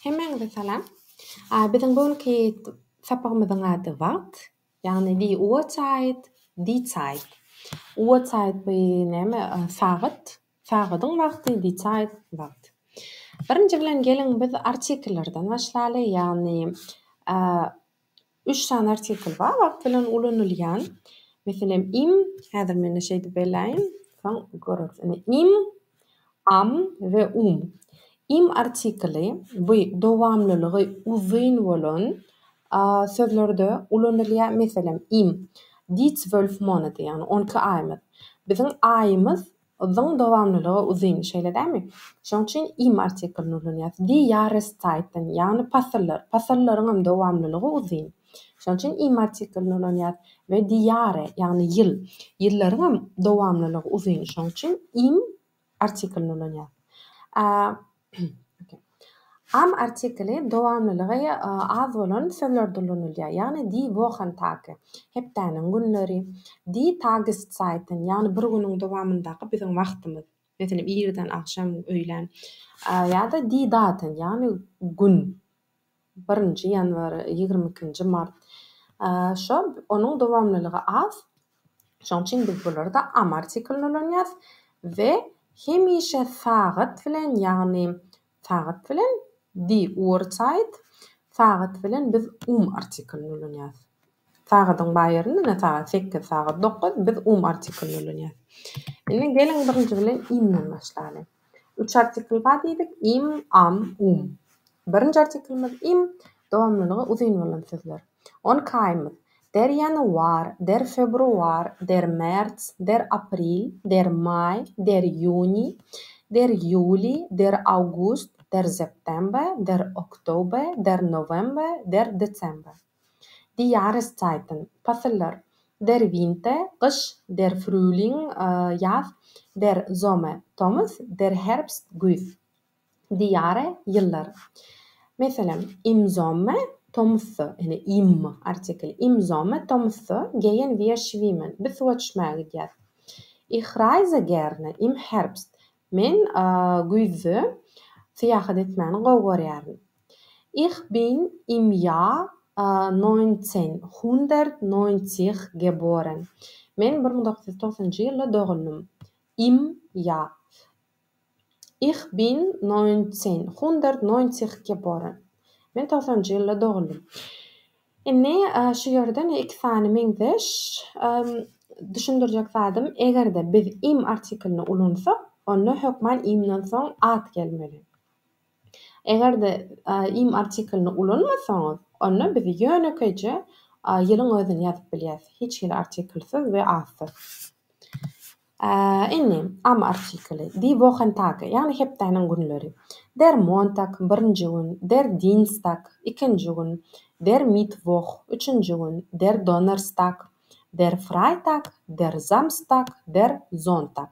Hemen selam. Bizim bugünkü sapağımızın adı wagt. Yani die Uhrzeit, die Zeit. Uhrzeit bu näme? Saat. Saatyň wagty, die Zeit wagt. Birinji bilen gelin biz artikellerden başlaly. Yani 3 tane artikel bar wagt bilen ulanylýan. Meselem im, häzir men näşeýdi belaýyn. Soň görürsiň. Im, am we Im artikeli bu dowamlylygy uzyn bolan sözlerde ulanylýan. Meselem im die 12 Monate yani 12 aýymyz. Biziň aýymyz uzun dowamlylygy uzyn şeýle dämi? Şoň üçin im artikelini ulanýar. Die Jahreszeiten yani pasyllar. Pasyllaryň dowamlylygy uzyn. Şoň üçin im artikelini ulanýar we die Jahre yani ýyl. Ýyllaryň dowamlylygy uzyn. Şoň üçin im artikelini ulanýar. Am artikeli dowamlylygy az bolan sözlerde ulanylýar. Yani die Wochentage, hepdeniň günleri, die Tageszeiten, yani bir günüň dowamyndaky biziň wagtymyz. Meselem ýerden akşam, öýlen. Ýa-da die Daten, yani gün. 1-nji ýanwar, 22-nji mart. Şo onuň dowamlylygy az. Şoň üçin biz bularda am artikelini ulanýar we hemişe saat bilen, yani saat bilen die Uhrzeit, saat bilen biz artikelini ulanýar. Sagatyň baýerini saat 8, saat 9 biz artikelini ulanýar. Indi gelin birinji bilen imden başlaly. 3 artikel bar diýdik. Im, am, Birinji artikelimiz im, dowamlylygy uzyn bolan sözler. 12 aýymyz. Der Januar, der Februar, der März, der April, der Mai, der Juni, der Juli, der August, der September, der Oktober, der November, der Dezember. Die Jahreszeiten, pasyllar. Der Winter, kış, der Frühling, yaz, der Sommer, tomuz, der Herbst, güz. Die Jahre, ýyllar. Meselem, im Sommer, tomuzda, yani im artikel, im Sommer, tomuzda, gehen wir schwimmen, biz suwa düşmäge gidýär. Ich reise gerne im Herbst. Men güzi seýahat etmäni gowy görýärdim. Ich bin im Jahr 1990 geboren. Men 1990-njy ýylda dogulnum. Im Jahr. Ich bin 1990 geboren. Men 90-njy ýylda dogulnum. Indi şu ýerden iki tane meňzeş düşündirjek zadım. Egerde biz im artikelini ulansak, onda hökmen imden soň at gelmeli. Egerde im artikelini ulanmasaňyz, onda biz ýönekeje ýylyň özüni ýazyp bilýäsiz. Hiç hili artikelsiz we atsyz. Indi am artikeli. Die Wochentage, yani hepdeniň günleri. Der Montag, 1-nji gün, der Dienstag, 2-nji gün, der Mittwoch, 3-nji gün, der Donnerstag, der Freitag, der Samstag, der Sonntag.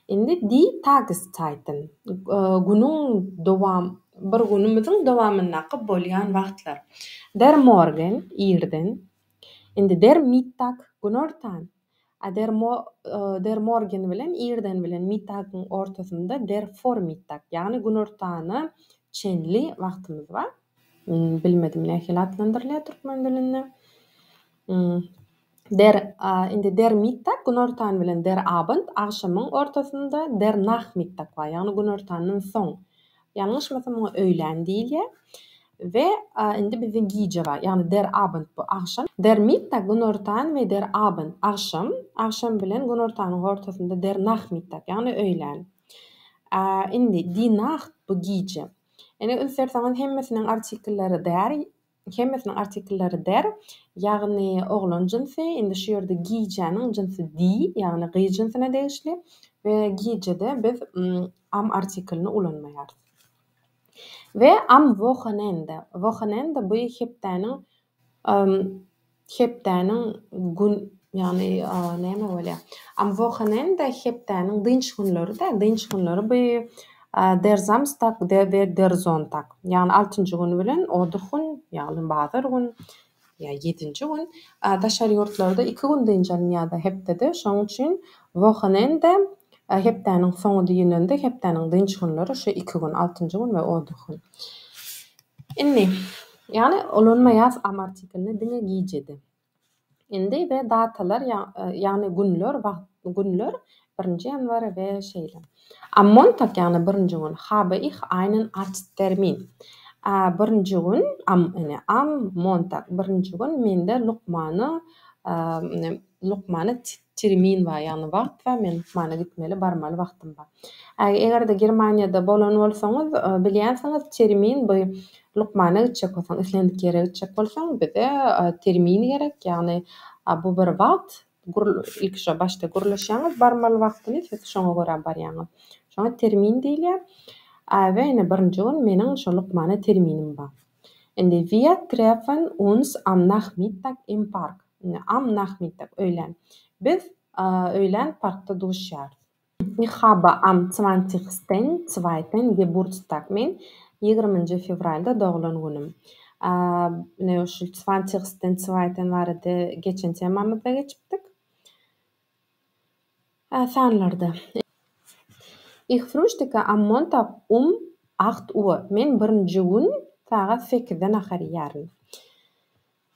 Indi die Tageszeiten, günüň bir günümizin dowamyndaky bolýan wagtlar. Der Morgen, irden. Indi der Mittag, günortan. Der Morgen bilen, irden bilen, Mittagyň ortasynda der Vormittag, yani günortany çenli wagtymyz bar. Bilmedim nähili adlandyrylýar türkmen dilinde. Der Mittag, günortan bilen der Abend, akşamyň ortasynda der Nachmittag bar, yani günortanyň soň. Ýalňyşmasam öýlen diýilýär. Ve indi biziň gije bar, yani der Abend bu akşam. Der Mittag günortan ve der Abend akşam. Akşam bilen günortanyň ortasynda der Nachmittag, yani öýlen. Indi die Nacht bu gije. Ene insersaňyz hemmesiniň artikelleri der, ýagny oglan jinsy, indi şu ýerde gijeniň jinsy die, ýagny gy jinsyna degişli we gijede biz am artikelini ulanmaýar. Ve am Wochenende. Wochenende bu hepdeniň gün, yani näme bolýar? Am Wochenende hepdeniň dynç günleri de, dynç günleri bu der Samstag ve der Sonntag. Yani 6-njy gün bilen ody gün, ýaly bazar gün, ýa 7-nji gün. Daşary ýurtlarda 2 gün dynçalynýar hepde de. Şoň üçin Wochenende hepdeniň soňu diýilende hepdeniň dynç günleri şu 2 gün, 6-njy gün we ody gün. Inni, yani ulunma yaz am artikelini diňe giyjedi. Indi we datalar yani günler 1-nji ýanwar we şeýle. Am Montag yani 1-nji gün habe ich einen Arzttermin. 1-nji gün am Montag 1-nji gün mende Lukmany termin bar, yani wagt bar, men Lukmana gitmeli, barmaly wagtym bar. Egerde Germaniýada bolan bolsaňyz, bilýänsiňiz termin bu Lukmana gitjek bolsaň, islendik ýere gitjek bolsaň, bize termin gerek, ýagny bu bir wagt, ilk şo başda gurulýaňyz barmaly wagtyny şoňa görä barýaňyz. Şoňa termin diýilýär. We ine 1-nji gün meniň şo Lukmana terminim bar. Indi wir treffen uns am Nachmittag im Park. Am Nachmittag öýlen. Biz öýlen parkda duruşýar. Ich habe am 20.2. Geburtstag. Men 20 fevralda doglan günüm. Ne şu 20.2. barada geçen temamyzda geçipdik. Sanlarda. Ich frühstücke am Montag um 8 Uhr. Men 1-nji gün saat 8-de nahar ýärin.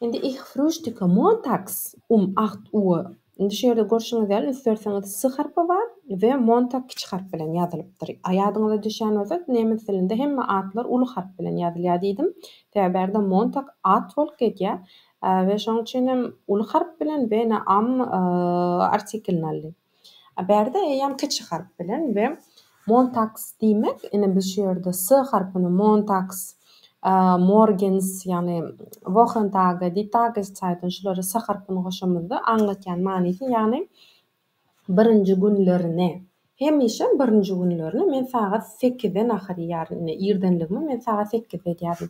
Indi ich frühstücke montags um 8 Uhr. Indi şu ýerde görşüňiz ýaly üstlersiňiz s harpy bar we Montag kiçik harp bilen ýazylypdyr. Ýadyňyza düşen bolsa nemes dilinde hemme atlar uly harp bilen ýazylýar diýdim. Täberde Montag at bolup ketýär we şoň üçin hem uly harp bilen we am artikelini aldy. Berde eýam kiçik harp bilen we Montags diýmek, ine biz şu ýerde s harpyny Montags, morgens, yani Wochentage, die Tageszeiten şolary s harpyny goşamyzda anlatýan manysy, ýagny 1-nji günlerine. Hemişe 1-nji günlerine men saat 8-de nahar ýarin, irdenligimi men saat 8-de diýärim.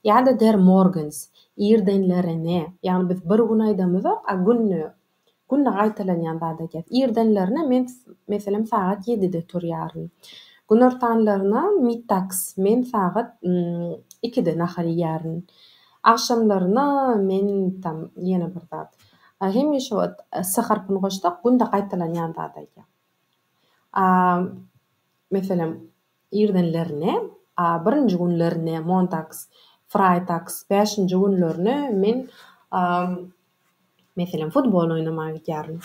Ýa-da der morgens, irdenlerine. Ýagny biz bir gün aýdamyza, günne gaýtalanýan zada gep. Irdenlerine men meselem saat 7-de turýaryn. Gün ortanlaryna mittags, men saat 2-de nahar ýarin. Akşamlaryna men tam ýene bir zat. Hemişe s harpyny goşsak, günde gaýtalanýan zada gep. Meselem irdenlerine, 1-nji günlerine montags, freitags, 5-nji günlerine men meselem futbol oýnamagy gidýärin.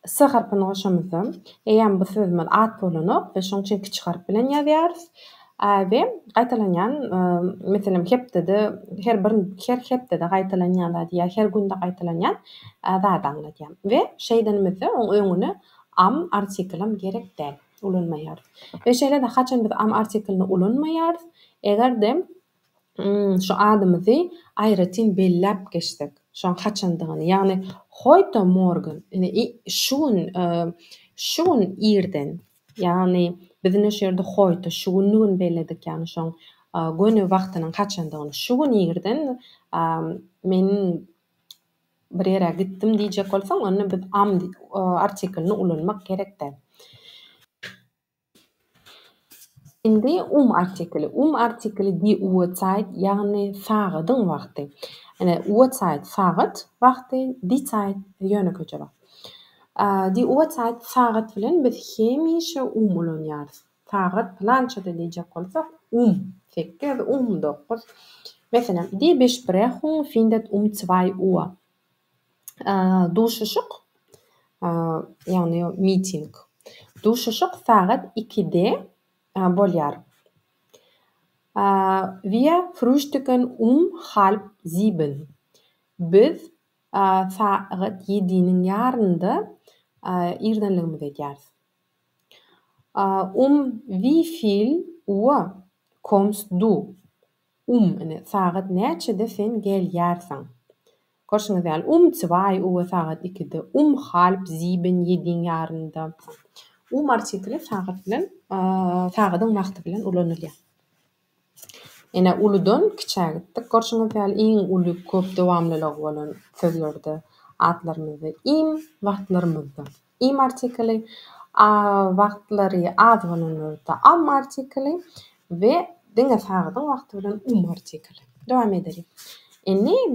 S harpyny goşamyzda, eýam bu sözmen at bolanyp we şoň üçin kiçik harp bilen ýazýarys. We gaýtalanýan, meselem hepdede, her hepdede gaýtalanýan zat ýa her günde gaýtalanýan zat anlatýar. We şeýdenimizde öňüne am artikelim gerek däl, ulanmaýar. We şeýle de haçan biz am artikelini ulanmaýarys, egerde şu adymyzy aýratyn belläp geçdik. Şoň haçandygyny, ýagny heute morgen, şun irden, ýagny bizne şu ýerde heute şuny belledik, ýagny şoň göni wagtynyň haçandygyny şun irden men bir ýere gitdim diýjek bolsaň, onu biz am artikelini ulanmak gerek däl. Indi artikeli die Uhrzeit, ýagny sagadyň wagty. Uhrzeit sagat wagty, die Zeit ýöne köçe wagt. Die Uhrzeit sagat bilen biz hemişe ulanýarys. Sagat plançada diýjek bolsak 8, 9. Meselem, die Besprechung findet 2 Uhr. Duşuşyk, ýagny meeting. Duşuşyk sagat 2-de bolýar. Wir frühstücken 6:30. Biz saat 7-niň ýarynda irdenligimizi edýäris. Wie viel Uhr kommst du? Saat näçede sen gelýärsiň? Görşüňiz ýaly 2 Uhr saat 2-de, 6:30 7-niň ýarynda. Artikeli sagat bilen, sagadyň wagty bilen ulanylýar. Ene uludan kiçäge gitdik. Görşüňiz ýaly iň uly köp dowamlylygy bolan sözlerde atlarymyzda wagtlarymyzda artikeli, wagtlary az bolanlarda am artikeli we diňe sagadyň wagty bilen artikeli. Dowam edelim.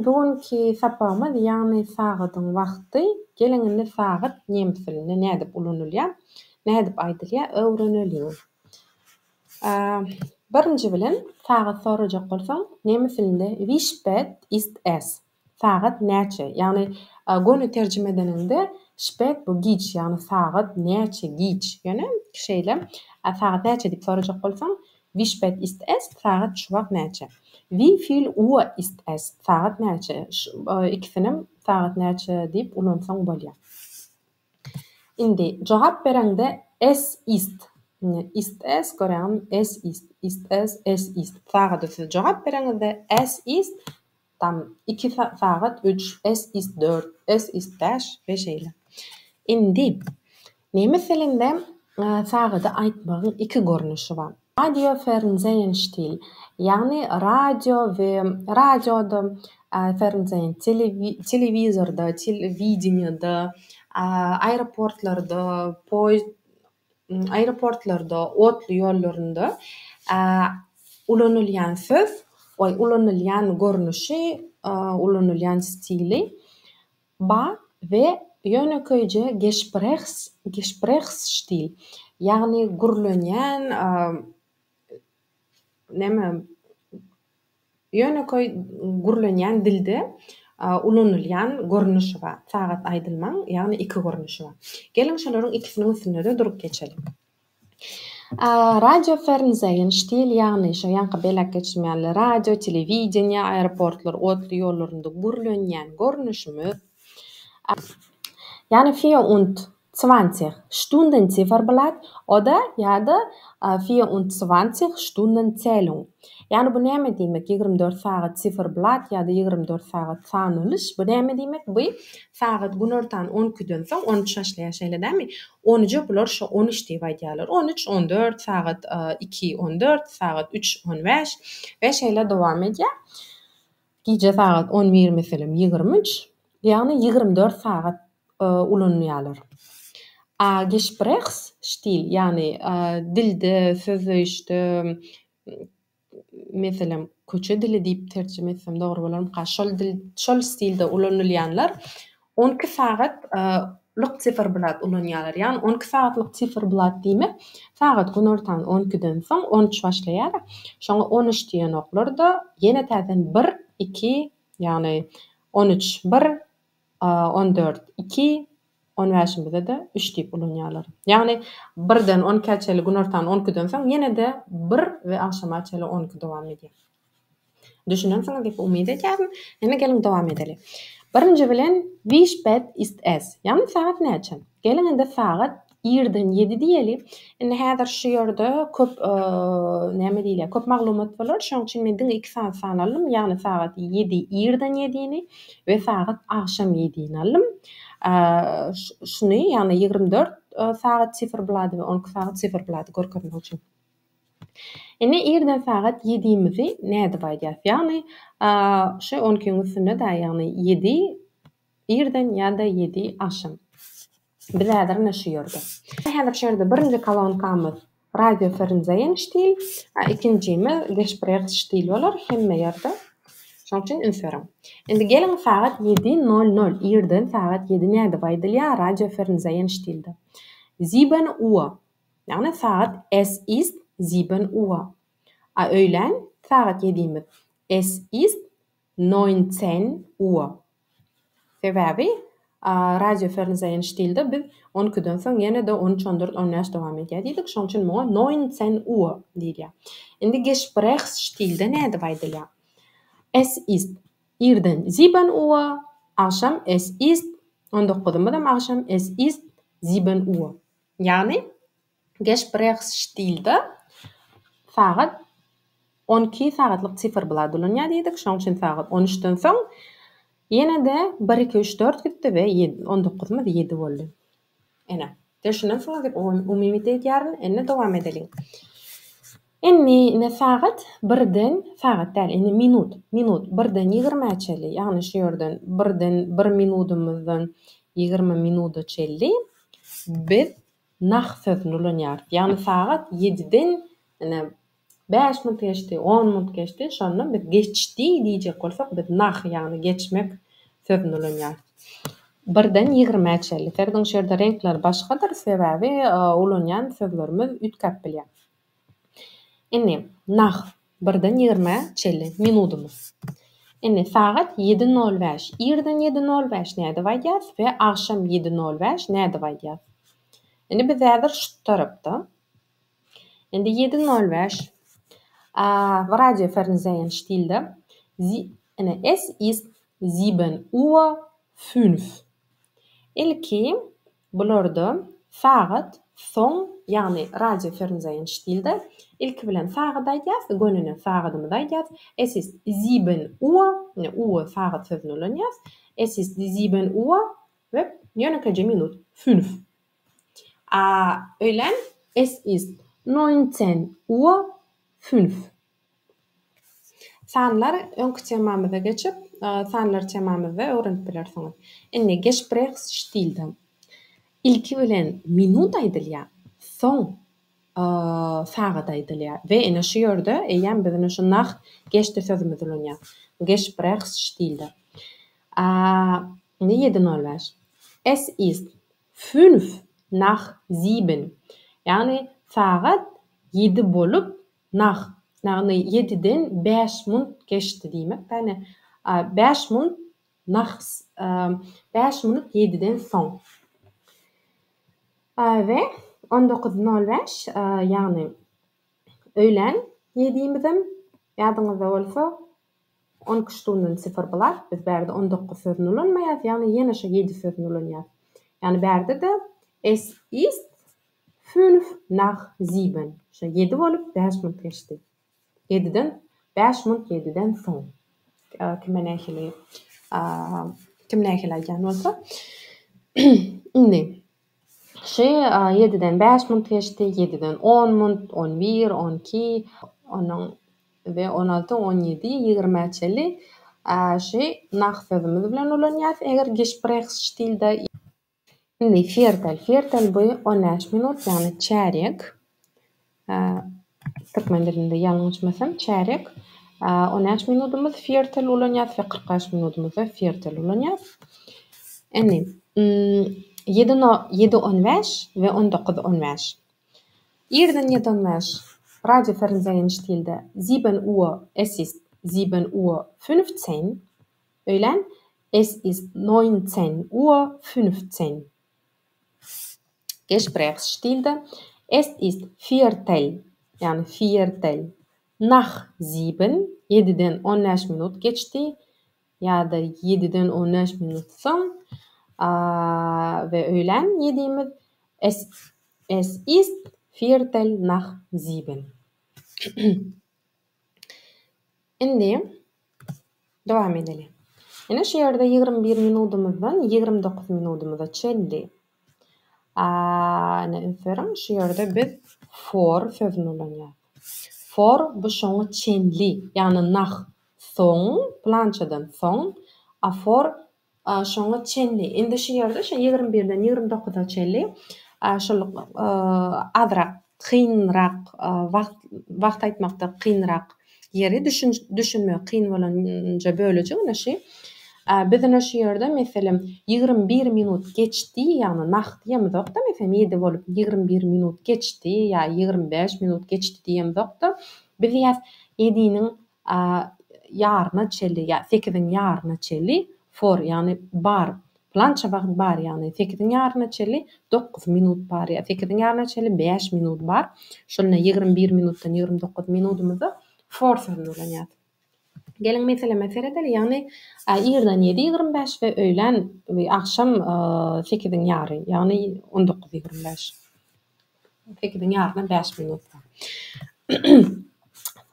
Bugünkü sapamyz, ýagny sagadyň wagty, geleňinde sagat nemes dilinde nädip ulanylýar, nädip aýdylýar öwreneliň. Birinci bilen sagat sorajak bolsaň, näme tilinde wie spät ist es? Sagat näçe? Ýagny göni terjime edeninde spät bu giç, ýagny sagat näçe giç. Ýöne şeýle sagat näçe diýip sorajak bolsaň, wie spät ist es? Sagat şu wagt näçe? Wie viel Uhr ist es? Sagat näçe? Ikisinem sagat näçe diýip ulansaň bolýar. Indi jogap bereňde es ist. Ist es gören es ist es ist. Sagada siz jogap bereňizde es ist tam 2 sagat 3 es ist 4 es ist 5 we şeýle. Indi näme selinde sagada aýtmagyň 2 görnüşi bar. Radio Fernsehen stil. Ýagny radio we radioda Fernsehen televizorda, telewideniyada, aeroportlarda, aeroportlarda, otly ýollarynda ulanylýan söz, ulanylýan görnüşi, ulanylýan stili ba we ýöneköýje Gesprächsstil. Ýagny gürlenýän näme ýöneköý gürlenýän dilde ulanylýan görnüşi bar. Sagat aýdylmaň, ýagny 2 görnüşi bar. Geliň şolaryň ikisiniň üstünde de durup geçelim. Radio Fernsehen stil ýagny şo ýanky belek geçmeýänli radio, telewidenýa, aeroportlar, otly ýollarynda gürlenýän görnüşimiz. Ýagny 24 Stunden Zifferblatt oder ýa-da 24 Stunden Zählung. Ýagny bu näme diýmek? 24 sagat zifferblatt ýa-da 24 sagat sanylyş. Bu näme diýmek? Bu sagat günortan 12-den soň 13 başlaýar şeýle dämi? 13-e bular şo 13 diýip aýdýarlar. 13, 14, sagat 2, 14, sagat 3, 15 we şeýle dowam edýär. Gije sagat 11 meselem 23, ýagny 24 sagat ulanýarlar. Gesprächsstil ýagny dilde, sözleşde meselem köçe dili diýip terjime etsem dogry bolarmy? Şol stilde ulanylýanlar 12 sagat lık zifferblatt ulanýarlar. Ýagny 12 sagatlyk zifferblatt diýmek sagat günortan 12-den soň 13 başlaýar. Şoňa 13 diýen oklarda ýene täzen 1, 2, ýagny 13 1, 14 2, 15-de de 3 diýip ulanýarlar. Ýagny 1-den 12-çe günortan 12-den soň ýene de 1 we akşamaçe 12 dowam edýär. Düşünýänsiňiz diýip umyt edýärim. Ene geliň dowam edelim. Birinji bilen wie spät ist es? Ýagny sagat näçe? Geliň indi sagat 7-den 7 diýeli. Indi häzir şu ýerde köp näme diýler? Köp maglumat bolar. Şoň üçin men diň 2 saat sanalym. Ýagny sagat 7 7-den 7-ni we sagat akşam 7-ni alym. Şunu ýagny 24 sagat zifferblatt we 12 sagat zifferblatt görkezmek üçin. Ene 7-den sagat 7-mizi näde baýdýar? Ýagny şu 12-ňiň üstünde de ýagny 7 7-den ýa-da 7 akşam. Biz häzir näşe ýerde? Häzir şu ýerde birinji kolonkamyz Radio Fernsehen stil, ikincimi Gesprächsstil bolar hemme ýerde. Şoň üçin ünsürüm. Indi geliň sagat 7:00 ýerden sagat 7 näde baýdylýar Radio Fernsehen stilde. 7 Uhr. Ýagny sagat es ist 7 Uhr. Öğlen sagat 7'imiz. Es ist 19 Uhr. Sebäbi Radio Fernsehen stilde biz 12-den soň ýene de 13 14 15 dowam edýär diýdik. Şoň üçin moňa 19 Uhr diýilýär. Indi Gesprächsstilde näde baýdylýar? Es ist 7 Uhr, akşam es ist 19'da akşam es ist 7 Uhr. Ýagny Gesprächsstilde sagat 12 sagatlyk zifferblatt ulanýar diýdik. Şoň üçin sagat 13-den soň ýene de 1 2 3 4 gitdi we 19 7 boldy. Ene. Düşünýänsiňiz diýip umyt edýärim. Ene dowam edelim. Enne sagat 1-den sagat däl, enne minut. 1-den 20-çeli, ýagny şu ýerden 1-den 1 minudumyzdan 20 minuta-çeli biz nach sözüni ulanýar. Ýagny sagat 7-den 5 minut geçti, 10 minut geçti, şonda biz geçti diýjek bolsak biz nach ýagny geçmek sözüni ulanýar. 1-den 20-çeli. Terden şu ýerde renkler başgadyr, sebäbi ulanýan sözlerimiz ütkep bilýär. Inni nach 1:20 minudumuz. Inni saat 7:05. Irden 7:05 näde baýdýas we akşam 7:05 näde baýdýas. Inni biz häzir şu tarapda. Indi 7:05 Radio Fernsehen stilde. Es ist 7:05. Ilki bularda saat son yani Radio Fernsehen stilde. İlki bilen saat aýdýas, gönüne saatymy aýdýas. Es ist 7 Uhr, ne Uhr saat sözüni ulanýas. Es ist 7 Uhr ve ýönäkje minut 5. Öğlen es ist 19 Uhr 5. Sanlar öňkü temamyza geçip, sanlar temamyzy öwrenip bilersiňiz. Inni Gesprächsstilde. İlki bilen minut aýdylýar, soň saat aýdylýar we ene şu ýerde eýen bizin şu nach geçti sözümüz ulanýar. Gesprächsstilde. Ne 7:05. Es ist 5 nach 7. Yani saat 7 bolup nach. Yani 7'den 5 minut geçti diýmek. Yani 5 minut nach 5 minut 7'den soň. Ve 19:05 yani öğlen ýediğimizem ýadyňyzda bolsa 12 stundan 0 bolar. Biz bärde 19 sözüni ulanmaýas, yani ýene şu 7 sözüni ulanýas. Yani bärde de es ist 5 nach 7. Şu 7 bolup 5 minut geçdi. 7'den 5 minut 7'den soň. Kim nähili aýdan bolsa. Indi 7'den 5 minut geçti, 7'den 10 minut, 11, 12, ve 16, 17, 20 nach sözümüz bilen ulanýar. Eger Gesprächsstilde indi viertel bu 15 minut, yani çeyrek. Türkmen dilinde ýalňyşmasam çeyrek. 15 minutumuz viertel ulanýar we 45 minutumuz viertel ulanýar. Indi 7:15 ve 19:15. Irden 7:15 Radio Fernsehen stilde 7 Uhr, es ist 7 Uhr 15. Öğlen es ist 19 Uhr 15. Gesprächsstilde es ist viertel, yani viertel nach 7. 7'den 15 minut geçti ya da 7'den 15 minut soň. Ve öğlen ýediğimiz es ist viertel nach 7. Indi dowam edelim. Ene şu ýerde 21 minutumuzdan 29 minutumuza çeldi. Ne öňferim şu ýerde biz for sözüni ulanýar. For bu şoňa çenli, yani nach soň, plançadan soň, for şoňa çenli. Indi şu ýerde 21'den 29'a çelli. Şol azrak, kynrak, wagt aýtmakda kynrak ýeri düşünmek kyn bolanja bölejek näşe. Bizin şu ýerde meselem 21 minut geçti, yani nach diýemiz okda, meselem 7 bolup 21 minut geçti ýa 25 minut geçti diýemiz okda. Biz ýediğiniň ýaryna çelli ýa 8'in ýaryna çelli for, yani bar. Plança wagt bar, yani 8'in ýaryna çelli 9 minut bar, ýa 8'in ýaryna çelli 5 minut bar. Şolna 21 minutdan 29 minutumyzy for sözüni ulanýar. Geliň meseleme seredel, yani irden 7:25 we öğlen we akşam 8'in ýary, yani 19:25. 8'in ýaryna 5 minut bar.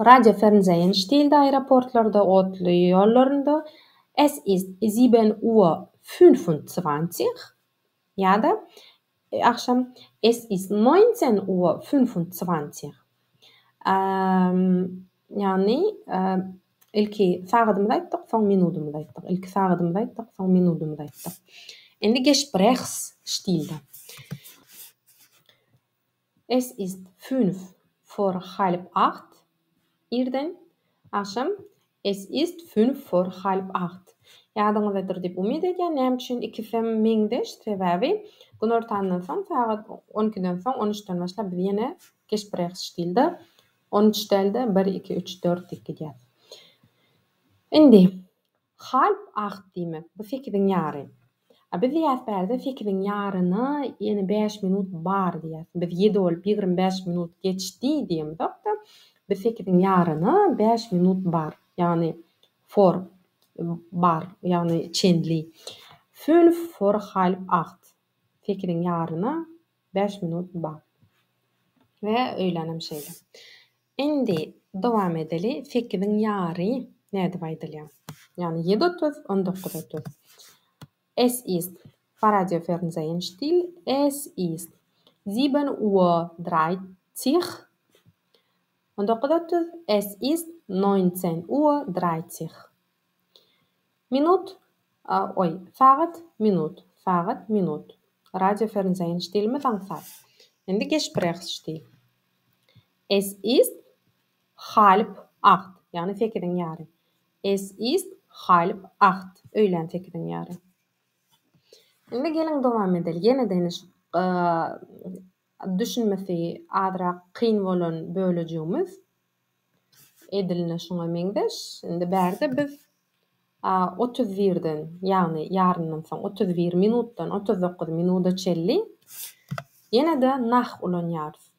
Radio Fernsehen stilde aeroportlarda, otly ýollarynda es ist 7 Uhr 25 ya da akşam es ist 19 Uhr 25. Yani ilki saatymyzy aýtdyk, soň minutumuzy aýtdyk. İlki saatymyzy aýtdyk, soň minutumuzy aýtdyk. Endi Gesprächsstilde. Es ist 5 vor halb 8. Irden akşam es ist 5 vor halb 8. Ýadyňyzdadyr diýip umyt edýän. Näme üçin 2 meňdeş sebäbi gün ortandan soň saat 12'den soň 13'den başlap biz ýene Gesprächsstilde 13 delde 1, 2, 3, 4 diýär. Indi halp 8 diýmek. Bu fikriň ýary. Biz ýa-da fikriň ýaryny ýene 5 minut bar diýär. Biz 7 bolup 25 minut geçdi diýemzok da biz fikriň ýaryny 5 minut bar. Ýani for bar, ýani çendli. 5 vor halb 8. Fikriň ýaryny 5 minut bar. Ve öýlenem şeýle. Indi dowam edeli. Fikriň ýary näde baýdylýar? Ýani 7:30, 19:30. Es ist, Radio Fernsehen still, es ist 7:30 und 19:30, es ist 19:30. Minut, Fahrrad, Minut. Radio Fernsehen still mit Anfang. Indi Gesprächsstil. Es ist 7:30, yani fikriň ýary. Es ist 7:30, öýlen fikriň ýary. Indi geliň dowam edelim. Ýene-de düşünmesi azrak kyn bolan bölejigimiz ediline şoňa meňdeş. Indi bärde biz 31-den, ýagny ýaryndan soň 31 minutdan 39 minuta çelli ýene-de nah ulanýarys.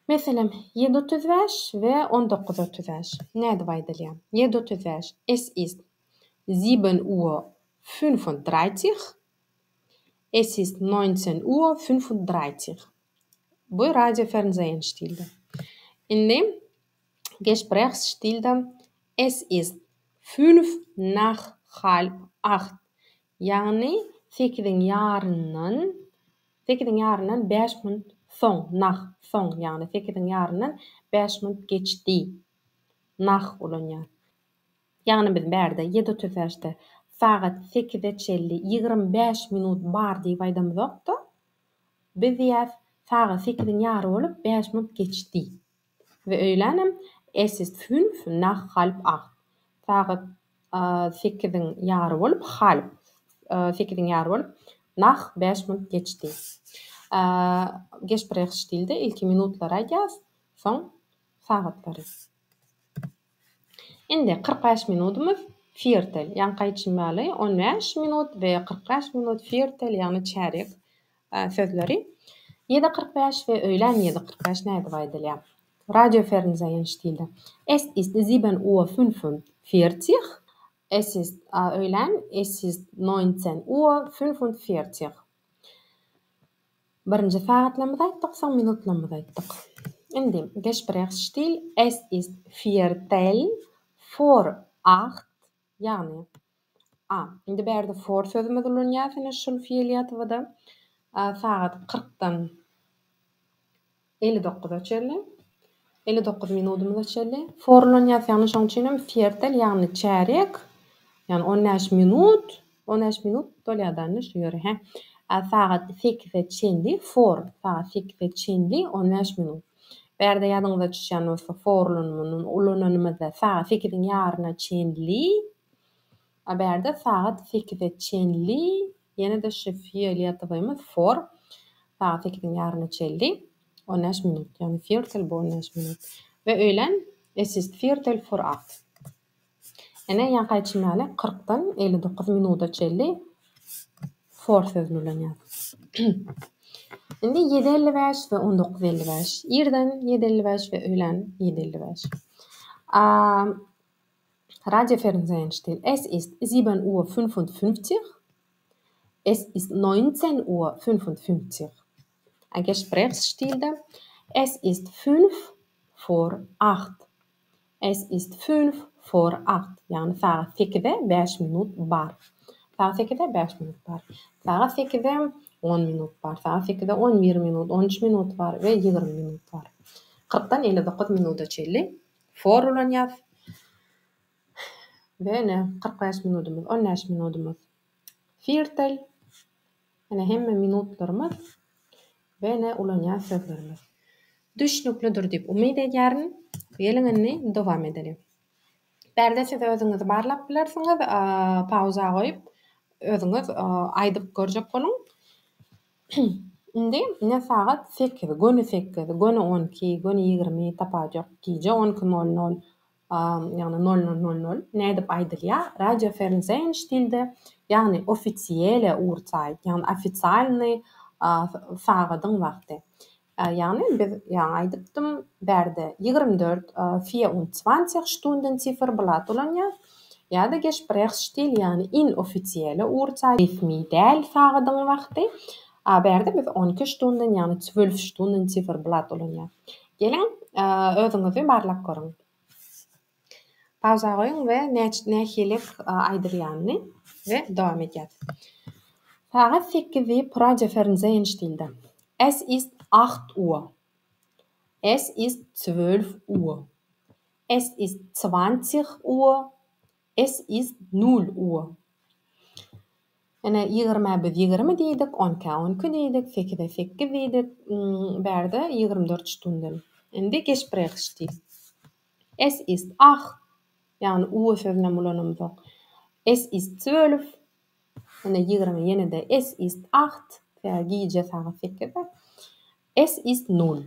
Meselem 7:35 we 19:35. Näde baýdylýar? 7:35. Es ist 7:35. Es ist 19:35. Bu Radio Fernsehen stilde. In dem Gesprächsstilde es ist 7:05. Yani fikriň ýarynyň 5 minut soň, yani fikriň ýarynyň 5 minut geçdi. Nah ulanýar. Yani biz bärde 7:35-de sagat 8-de çelli 25 minut bar diýip aýdamyzok da biz ýa sagat 8-iň ýary bolup 5 minut geçdi. Ve öýlenem es ist 7:05. Sagat 8-iň ýary bolup fikriň ýary bolup nach 5 minut geçdi. Gesprächsstilde ilki minutlara ýaz, soň sagatlary. Indi 45 minutumuz viertel, ýani gaýtşymaly 15 minut we 45 minut viertel, ýani çärek sözleri. 7:45 we öýlen 7:45 näde baýdylýar? Radio Fernsehen stilde. Es ist 7:45. Es ist öýlen, es ist 19:45. Birinji sagatlamyzy aýtdyk, soň minutlamyzy aýtdyk. Indi Gesprächsstil. Es ist viertel vor 8. Yani indi bärde for sözümiz ulanýar ene şol fiiliýatda. Sagat 40-dan 59-a çelli. 59 minutumyza çelli. For ulanýar ýani şoň üçinem viertel, ýani çärek. Yani 15 minut dolýardan şuýary. Sagat 8-de çelli for, sagat 8-de çelli 15 minut. Bärde ýadyňyza düşýän bolsa forlanmanyň ulananymyza sagat 8-iň ýaryna çelli. Bärde sagat 8-de çelli ýene-de şu fiiliýatymyz for sagat 8-iň ýaryna çelli 15 minut. Yani viertel bu 15 minut. Ve öýlen es ist viertel vor 8. Ene ýa gaýtşymaly 40-dan 59 minuta çelli for sözüni ulanýar. Indi 7:55 we 19:55. Irden 7:55 we öýlen 7:55. Radio Fernsehen still. Es ist 7:55. Es ist 19:55. Ein Gesprächsstilde. Es ist 5 vor 8. Es ist 5 vor 8. Yani saat 8-de 5 minut bar. Saat 8-de 5 minut bar. Saat 8-de 10 minut bar. Saat 8-de 11 minut, 13 minut bar ve 20 minut bar. 40-dan 59 minuta çelli for ulanýar. Ve ene 45 minutumuz, 15 minutumuz viertel. Ene hemme minutlarymız ve ene ulanýar sözlerimiz. Düşnüklidir diýip umyt edýärin. Geliňini dowam edelim. Bärde siz özüňizi barlap bilersiňiz, pauza goýup özüňiz aýdyp görjek boluň. Indi ne saat 8, günü 8, günü 12, günü 20 tapacak. Gece 12:00, yani 00:00 ne dip aydylýar? Radio Fernsehen stilde, yani ofisiele Uhrzeit, yani ofitsialny sagadyň wagty. Yani biz ýa aýdypdym berde 24, 24 Stunden Zifferblatt bolanýar. Ja, da Gesprächsstil, yani inoffizielle Uhrzeit, resmi däl sagadyň wagty. Berde biz 12 Stunden, yani 12 Stunden Zifferblatt bolanýar. Geliň, özüňizi barlap görüň. Pauza goýun we näçilik aýdyrýanyny we dowam edýär. Saat 8 Radio Fernsehen stilde. Es ist 8 Uhr. Es ist 12 Uhr. Es ist 20 Uhr. Es ist 0 Uhr. Ene 20 biz 20 diýdik, 10 diýdik, 8 diýdik, berde 24 Stunden. Indi Gesprächsstil. Es ist 8, yani Uhr sözüne bulanymyzok. Es ist 12, ene 20 ýene-de es ist 8, gije saat 8. Es ist 0.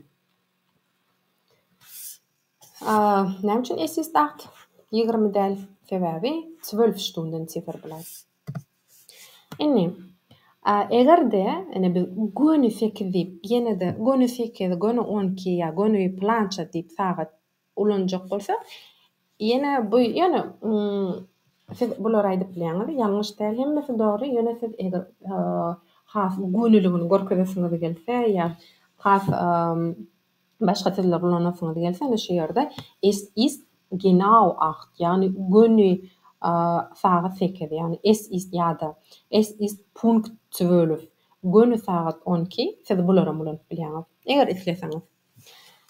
Näme üçin es ist 8? 20 däl, sebebi 12 Stunden Zifferblatt. Inni, egerde ene biz günü 8 diýip, ýene-de günü 8, günü 12 ýa günü plança diýip sagat ulanjak bolsa, ýene bu ýene siz bular aýdyp bilýäňiz, ýalňyş däl, hemmesi dogry. Ýöne siz eger has günüligini görkezesiňiz gelse ýa has başga türlü ulanasyňyz gelse, şu ýerde es ist genau 8, yani günü saat 8, yani es ist ýa-da es ist Punkt 12, günü saat 12, siz bulara ulanyp bilýäňiz. Eger isleseňiz.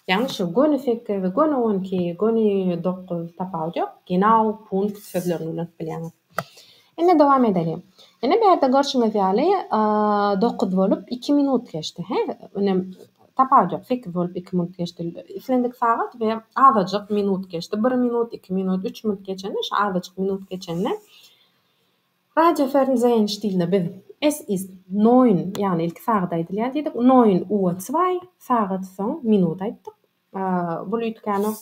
Yani şu günü 8, günü 12, günü 9 tapajak, genau Punkt sözlerini ulanyp bilýäňiz. Ene dowam edelim. Ene berde görşüňiz ýaly 9 bolup 2 minut geçdi. Ene tapajak 8 bolup 2 minut geçdi. Islendik sagat we azajyk minut geçdi. 1 minut, 2 minut, 3 minut geçende, şu azajyk minut geçende Radio Fernsehen stilde biz es ist 9, yani ilk sagat aýdylýar diýdik. 9 Uhr 2 sagat soň minut aýtdyk. Bu lütkano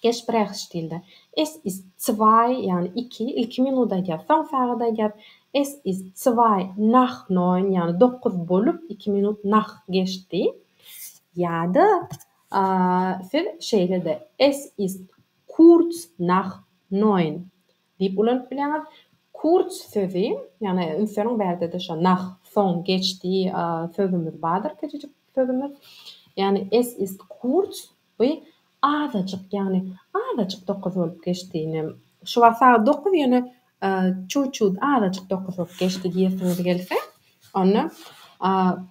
Gesprächsstilde. Es ist 2, yani 2, ilk minut aýdýar, soň sagat aýdýar. Es ist 2 nach 9, yani 9 bolup 2 minut nach geçdi. Ýa-da siz şeýlede es ist kurz nach 9 diýip ulanyp bilýäňiz. Kurz sözü, yani ünsörüň berde şo nach, soň, geçdi sözümüz bardyr, keçijik sözümüz. Yani es ist kurz we azajyk, yani azajyk 9 bolup geçdiğini. Şu saat 9 ýöne çuçut azajyk 9 bolup geçdi diýesiňiz gelse, onu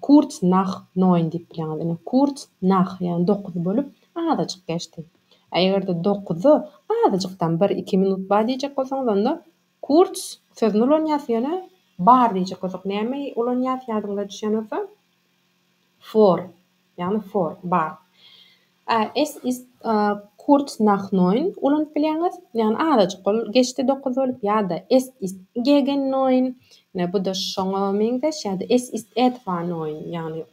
kurz nach 9 diýip bilýäňiz. Yani kurz nach, yani 9 bolup azajyk geçdi. Egerde 9'u azajykdan 1-2 minut bar diýjek bolsaňyz, onda kurz sözüni ulanýas ýöne bar diýjek bolsak, näme ulanýas ýadyňyza düşýänse? For, yani for, bar. Es ist kurz nach 9 ulanyp bilýäňiz, yani azajyk geçdi 9 bolup, ýa-da es ist gegen 9, ne bu da şoňa meňzeş, ýa-da es ist etwa 9, yani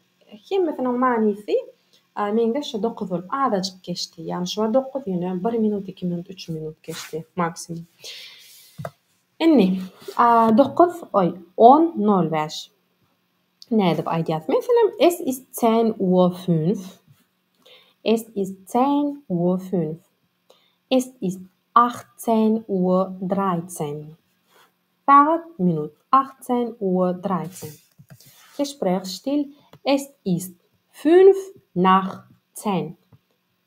hemmesiniň manysy meňzeş şo 9 bolup azajyk geçdi. Yani şo 9 ýöne 1 minut, 2 minut, 3 minut geçdi maksimum. Inni 9, 10:05. Ne dip aýdýas? Meselem es ist 10:05. Es ist 10:05. Es ist 18:13. Sagat, minut. 18:13. Gesprächsstil. Es ist 5 nach 10.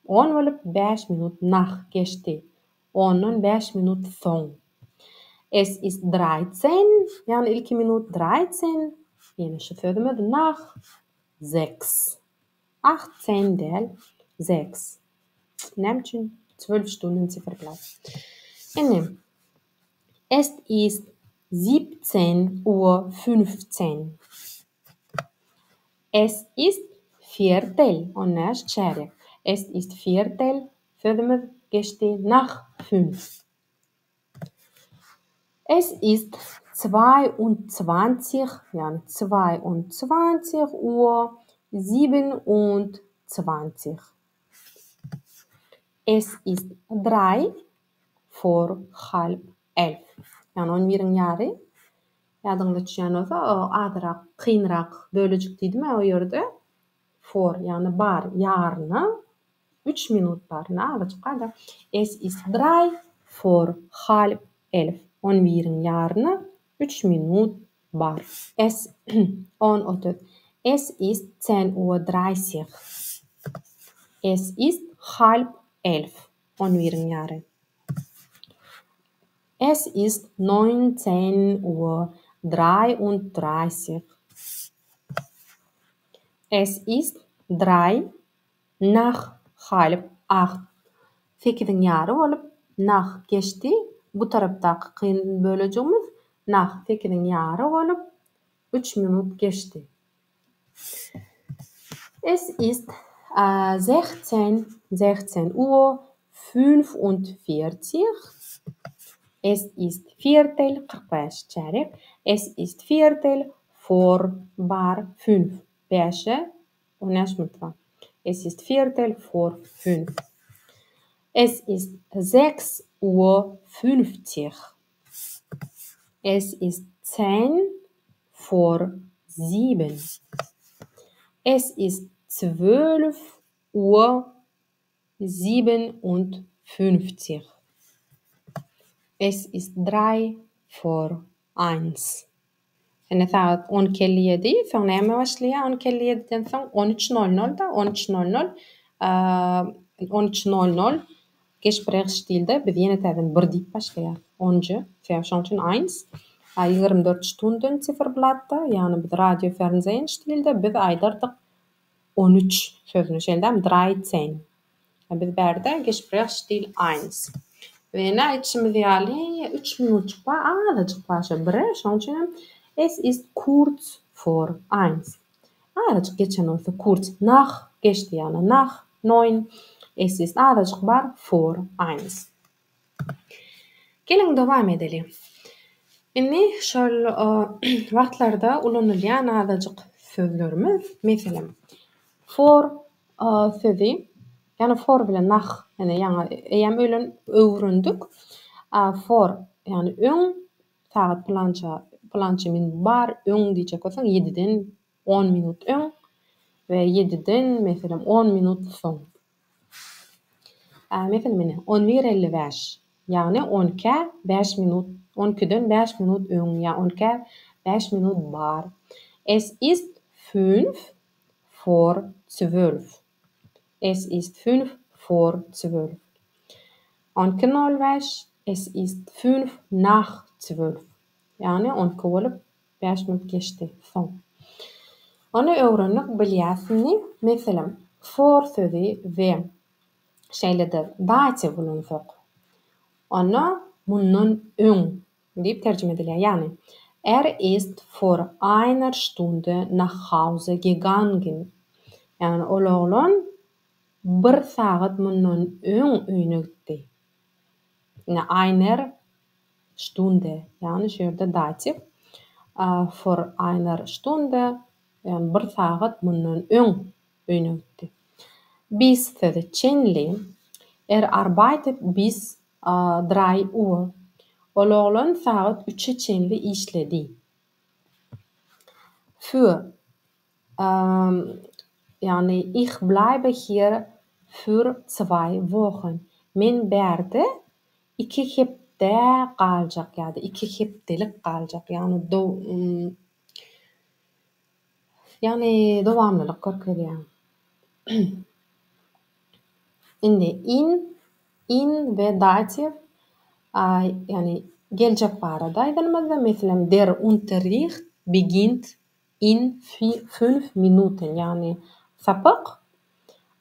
10 bolup 5 minut nach geçdi. 10'dan 5 minut soň. Es ist 13, yani ilk minut 13. Ýene şu sözümüz nach 6. 18 däl 6. Näme üçin 12 Stunden Zifferblatt. Es ist 17:15. Es ist Viertel, und näst çeyrek. Es ist Viertel, sözümüz geçdi nach 5. Es ist 22, yani 22 Uhr 27. Es ist 3 vor halb 11. Yani 11'in yarı. Ýadyňda düşýän bolsa, azyrak, kynrak bölejik diýdimi o ýerde? For, yani bar, ýaryna 3 minut bar. Azajyk Es ist 3 vor halb 11. 11'in ýaryna 3 minut bar. Es 10:30. Es ist 10:30. Es ist halb 11. 11'in ýary. Es ist 19:33. Es ist 3 nach halb 8. 8'in ýary bolup nach geçdi. Bu tarapdaky kyn bölejigimiz nach 8'in ýary bolup 3 minut geçdi. Es ist 16 Uhr 45. Es ist Viertel 45 çeyrek. Es ist Viertel vor bar 5. 5'e 10 minut var. Es ist Viertel vor 5. Es ist 6:50. Es ist 10 vor 7. Es ist 12:57. Es ist 3 vor 1. Yani saat 12:07 sonra näme başlaýar? 12:07'den soň 13:00 da 13:00 13:00 geçprek stilde biz ýene täzen 1 diýip başlaýar. 10-njy, şoň üçin 1. 24 Stunden Zifferblattda, ýani biz radio fernsehen stilde biz aýdyrdyk 13 sözüni şeldem 13. Biz berde geçprek stil 1. Ve näçimiz ýaly 3 minutçuk bar, azajyk başa 1, şoň üçin es ist kurz vor 1. Azajyk geçen bolsa kurz nach geçdi, ýani nach 9. Es ist azajyk bar vor 1. Geleň dowam edeli. Indi şol wagtlarda ulanylýan azajyk sözlerimiz, meselem for sözi, yani for bilen nach, yani eýem ölen öwründük. For, yani öň saat plança minut bar, öň diýjek bolsaň 7'den 10 minut öň we 7'den meselem 10 minut soň. Meselem 11:55, yani 10'ka 5 minut, 12'den 5 minut öň, ya 10'ka 5 minut bar. Es ist 5 vor 12. Es ist 5 vor 12. 10:05, es ist 5 nach 12. Yani 10 bolup 5 minut geçdi. Soň. Onu öwrenip bilýärsiňi, meselem for sözi we şeýlede daty bulunsak. Onu mundan öň diýip terjime edilýär. Yani ist vor einer Stunde nach Hause gegangen. Yani oğlan 1 saat mundan öň öýüne gitdi. Yani einer Stunde, yani şu ýerde daty. Vor einer Stunde, yani 1 saat mundan öň öýüne gitdi. Bis sözi çenli. Arbeitet bis 3 Uhr. Oğlan saat 3'e çenli işledi. Für, yani ich bleibe hier für 2 Wochen. Men berde 2 hepde galjak, ýa-da 2 hepdelik galjak. Yani dowamlylyk görkezýär. Indi in ve dativ, yani gelecek barada aýdylmazda, meselem der Unterricht beginnt in 5 Minuten, yani sapyk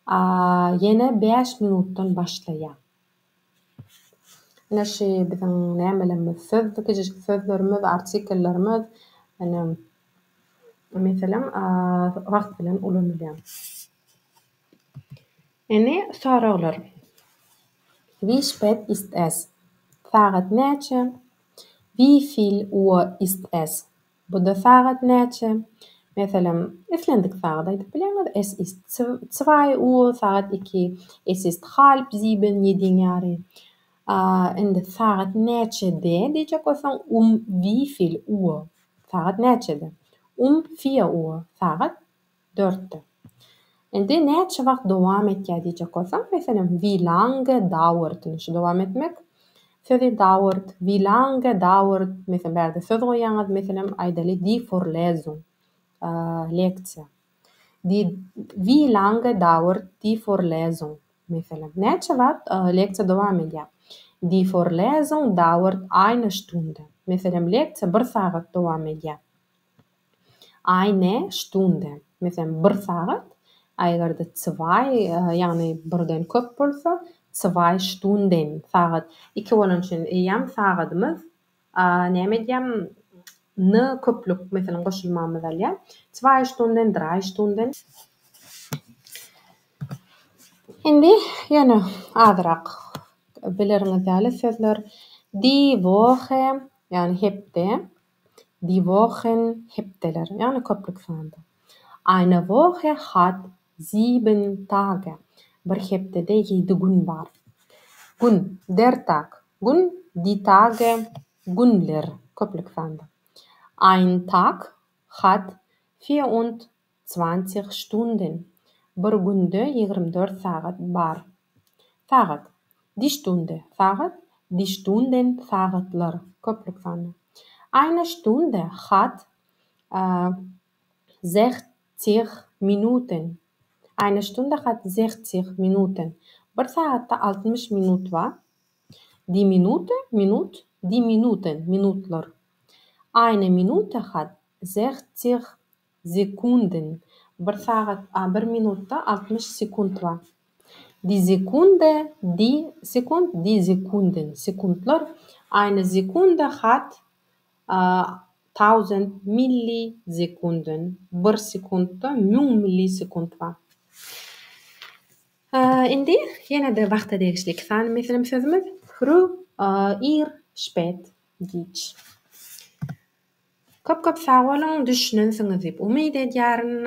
ýene 5 minutdan başlaýar. Näşe biziň nämelerimiz, sözlerimiz, artikellerimiz, yani meselem wagt bilen ulanylýar. Ene soralar. Wie spät ist es? Saat näçe? Wie viel Uhr ist es? بدو ثاغت ناتشة مثلا إفلندك ثاغت بلانغ es ist 2 Uhr ثاغت إكي es ist 6:30 يدينياري in de ثاغت ناتشة دي جاكو ثان wie viel Uhr ثاغت ناتشة دي 4 Uhr ثاغت دورت En det netje wacht doamet ja die jakosan مثلا wie lange dauert مش دوامت مك فذي dauert wie lange dauert مثلا بعد فذو يانغد مثلا أيدالي die Vorlesung Lektie die wie lange dauert die Vorlesung مثلا netje wat lektie دوامت ja die Vorlesung dauert 1 Stunde مثلا lektie برثاغت دوامت ja eine Stunde مثلا برثاغت أيضا 2 يعني بردن كوبلثة 2 Stunden ثاغت إكوالنشن أيام ثاغت مث نعمل يام ن كوبلوك مثلا قش المام ذاليا 2 Stunden 3 Stunden عندي يعني أذرق بلرن ثالث فذلر die Woche يعني هبتة die Wochen هبتلر يعني كوبلوك ثانده Eine Woche hat 7 Tage. Berhebte de gunbar. Gun, der Tag. Gun, die Tage, gunler. Koplik fanda. Ein Tag hat 24 Stunden. Burgunde 24 sagat bar. Sagat. Die Stunde. Sagat. Die Stunden sagatler. Koplik fanda. Eine Stunde hat 60 Minuten. Eine Stunde hat 60 Minuten. برساعة تعالت مش minut war. Die Minute, die Minuten, Minutler. Eine Minute hat 60 Sekunden. برساعة aber Minute alt مش Sekund war. Die Sekunde, die Sekunden, Sekundler. Eine Sekunde hat 1000 Millisekunden. Per sekunde 1 millisekund var. In die jene de wachte de slik gaan مثلا مثلا vroeg spät Ditch. Kop fawalong dus snun thing dhip. Umide jaren